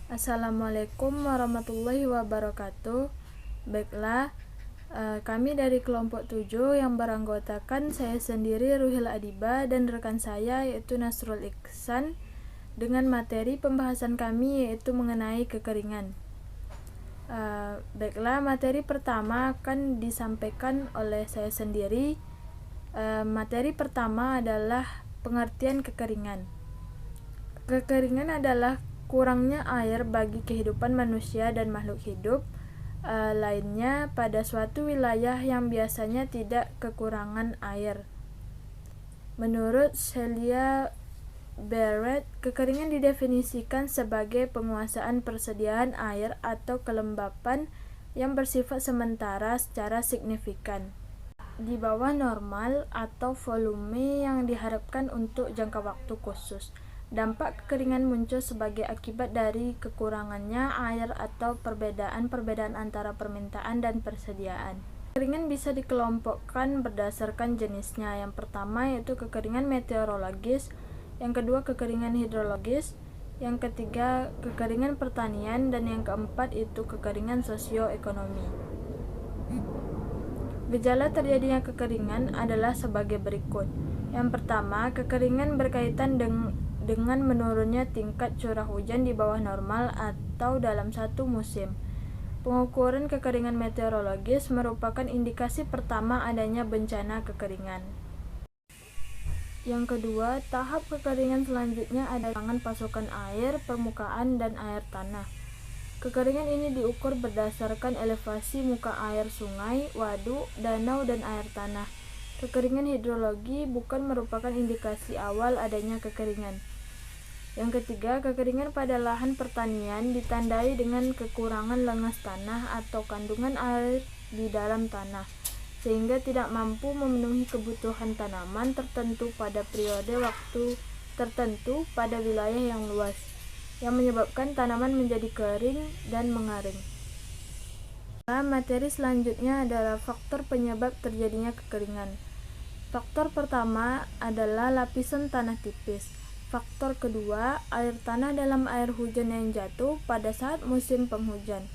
Assalamualaikum warahmatullahi wabarakatuh. Baiklah, kami dari kelompok 7 yang beranggotakan saya sendiri Ruhil Adiba dan rekan saya yaitu Nasrul Iksan dengan materi pembahasan kami yaitu mengenai kekeringan. Baiklah, materi pertama akan disampaikan oleh saya sendiri. Materi pertama adalah pengertian kekeringan. Kekeringan adalah kurangnya air bagi kehidupan manusia dan makhluk hidup lainnya pada suatu wilayah yang biasanya tidak kekurangan air. Menurut Celia Barrett, kekeringan didefinisikan sebagai penguasaan persediaan air atau kelembapan yang bersifat sementara secara signifikan di bawah normal atau volume yang diharapkan untuk jangka waktu khusus. Dampak kekeringan muncul sebagai akibat dari kekurangannya air atau perbedaan antara permintaan dan persediaan. Kekeringan bisa dikelompokkan berdasarkan jenisnya. Yang pertama yaitu kekeringan meteorologis, yang kedua kekeringan hidrologis, yang ketiga kekeringan pertanian, dan yang keempat itu kekeringan sosioekonomi. Gejala terjadinya kekeringan adalah sebagai berikut. Yang pertama, kekeringan berkaitan dengan menurunnya tingkat curah hujan di bawah normal atau dalam satu musim. Pengukuran kekeringan meteorologis merupakan indikasi pertama adanya bencana kekeringan. Yang kedua, tahap kekeringan selanjutnya adalah kekurangan pasokan air, permukaan, dan air tanah. Kekeringan ini diukur berdasarkan elevasi muka air sungai, waduk, danau, dan air tanah. Kekeringan hidrologi bukan merupakan indikasi awal adanya kekeringan. Yang ketiga, kekeringan pada lahan pertanian ditandai dengan kekurangan lengas tanah atau kandungan air di dalam tanah, sehingga tidak mampu memenuhi kebutuhan tanaman tertentu pada periode waktu tertentu pada wilayah yang luas, yang menyebabkan tanaman menjadi kering dan mengaring. Materi selanjutnya adalah faktor penyebab terjadinya kekeringan. Faktor pertama adalah lapisan tanah tipis. Faktor kedua, air tanah dalam air hujan yang jatuh pada saat musim penghujan.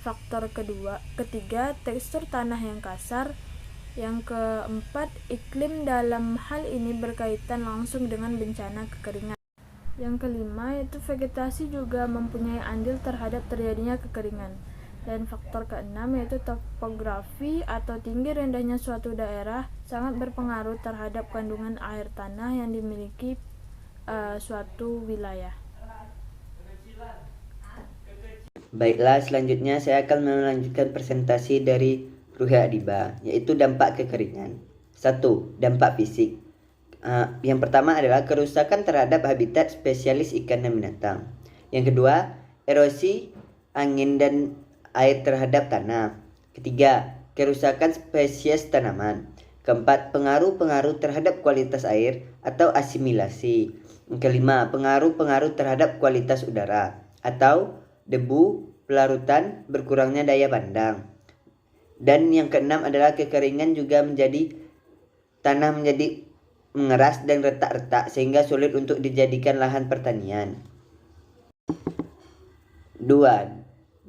Faktor ketiga, tekstur tanah yang kasar. Yang keempat, iklim dalam hal ini berkaitan langsung dengan bencana kekeringan. Yang kelima, yaitu vegetasi juga mempunyai andil terhadap terjadinya kekeringan. Dan faktor keenam yaitu topografi atau tinggi rendahnya suatu daerah sangat berpengaruh terhadap kandungan air tanah yang dimiliki suatu wilayah. Baiklah, selanjutnya saya akan melanjutkan presentasi dari Ruhil Adiba, yaitu dampak kekeringan. 1. Dampak fisik. Yang pertama adalah kerusakan terhadap habitat spesialis ikan dan binatang. Yang kedua, erosi angin dan air terhadap tanah. Ketiga, kerusakan spesies tanaman. Keempat, pengaruh-pengaruh terhadap kualitas air atau asimilasi. Yang kelima, pengaruh-pengaruh terhadap kualitas udara atau debu, pelarutan, berkurangnya daya pandang. Dan yang keenam adalah kekeringan juga menjadi tanah menjadi mengeras dan retak-retak sehingga sulit untuk dijadikan lahan pertanian. 2.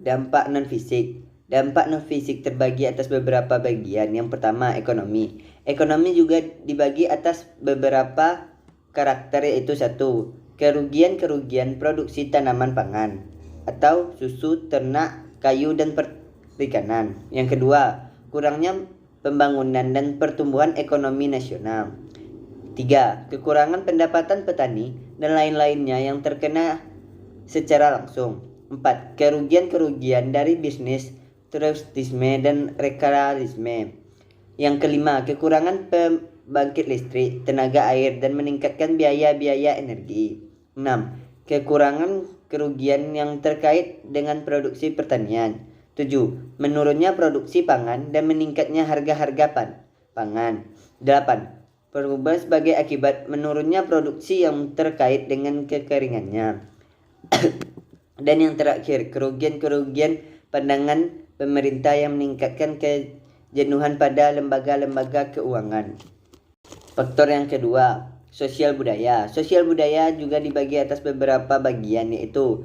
Dampak non-fisik. Dampak non-fisik terbagi atas beberapa bagian. Yang pertama, ekonomi. Ekonomi juga dibagi atas beberapa karakter, yaitu 1. Kerugian-kerugian produksi tanaman pangan atau susu, ternak, kayu, dan perikanan. Yang kedua, kurangnya pembangunan dan pertumbuhan ekonomi nasional. 3. Kekurangan pendapatan petani dan lain-lainnya yang terkena secara langsung. 4. Kerugian-kerugian dari bisnis, turisme, dan rekrealisme. Yang kelima, kekurangan pembangkit listrik, tenaga air, dan meningkatkan biaya-biaya energi. 6. Kekurangan kerugian yang terkait dengan produksi pertanian. 7. Menurunnya produksi pangan dan meningkatnya harga-harga pangan. 8. Perubahan sebagai akibat menurunnya produksi yang terkait dengan kekeringannya. Dan yang terakhir, kerugian-kerugian pandangan pemerintah yang meningkatkan kejenuhan pada lembaga-lembaga keuangan. Faktor yang kedua, sosial budaya. Sosial budaya juga dibagi atas beberapa bagian, yaitu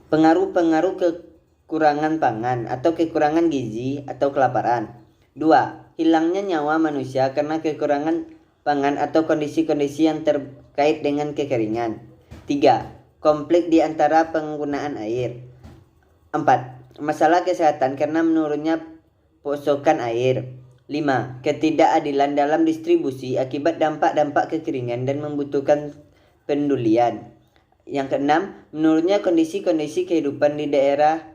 Pengaruh-pengaruh kekurangan pangan atau kekurangan gizi atau kelaparan. 2. Hilangnya nyawa manusia karena kekurangan pangan atau kondisi-kondisi yang terkait dengan kekeringan. 3. Konflik di antara penggunaan air. 4. Masalah kesehatan karena menurunnya pasokan air. 5. Ketidakadilan dalam distribusi akibat dampak-dampak kekeringan dan membutuhkan pendulian. Yang keenam, menurunnya kondisi-kondisi kehidupan di daerah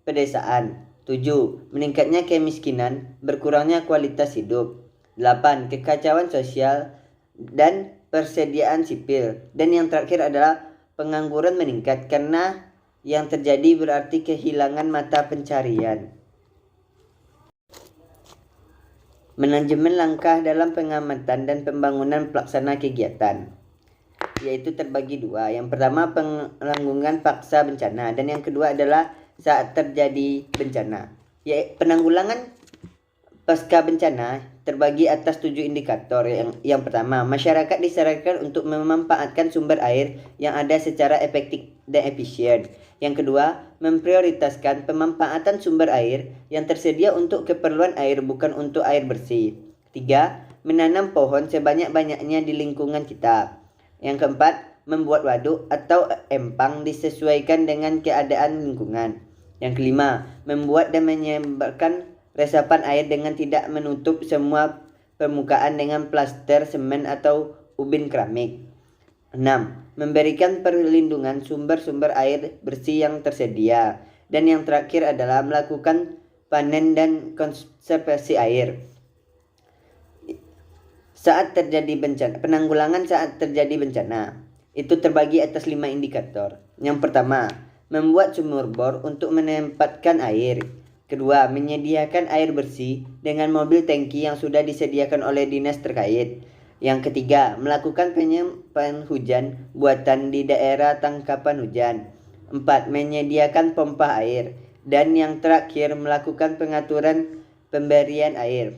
pedesaan. 7. Meningkatnya kemiskinan, berkurangnya kualitas hidup. 8. Kekacauan sosial dan persediaan sipil. Dan yang terakhir adalah pengangguran meningkat karena yang terjadi berarti kehilangan mata pencarian. Manajemen langkah dalam pengamatan dan pembangunan pelaksana kegiatan yaitu terbagi dua. Yang pertama penanggulangan paksa bencana dan yang kedua adalah saat terjadi bencana. Penanggulangan pasca bencana terbagi atas 7 indikator. Yang pertama, masyarakat disarankan untuk memanfaatkan sumber air yang ada secara efektif dan efisien. Yang kedua, memprioritaskan pemanfaatan sumber air yang tersedia untuk keperluan air bukan untuk air bersih. 3. Menanam pohon sebanyak-banyaknya di lingkungan kita. Yang keempat, membuat waduk atau empang disesuaikan dengan keadaan lingkungan. Yang kelima, membuat dan menyebarkan resapan air dengan tidak menutup semua permukaan dengan plaster, semen atau ubin keramik. 6. Memberikan perlindungan sumber-sumber air bersih yang tersedia. Dan yang terakhir adalah melakukan panen dan konservasi air. Saat terjadi bencana, penanggulangan saat terjadi bencana itu terbagi atas 5 indikator. Yang pertama, membuat sumur bor untuk menempatkan air. Kedua, menyediakan air bersih dengan mobil tangki yang sudah disediakan oleh dinas terkait. Yang ketiga, melakukan penyimpanan hujan buatan di daerah tangkapan hujan. 4. Menyediakan pompa air. Dan yang terakhir, melakukan pengaturan pemberian air.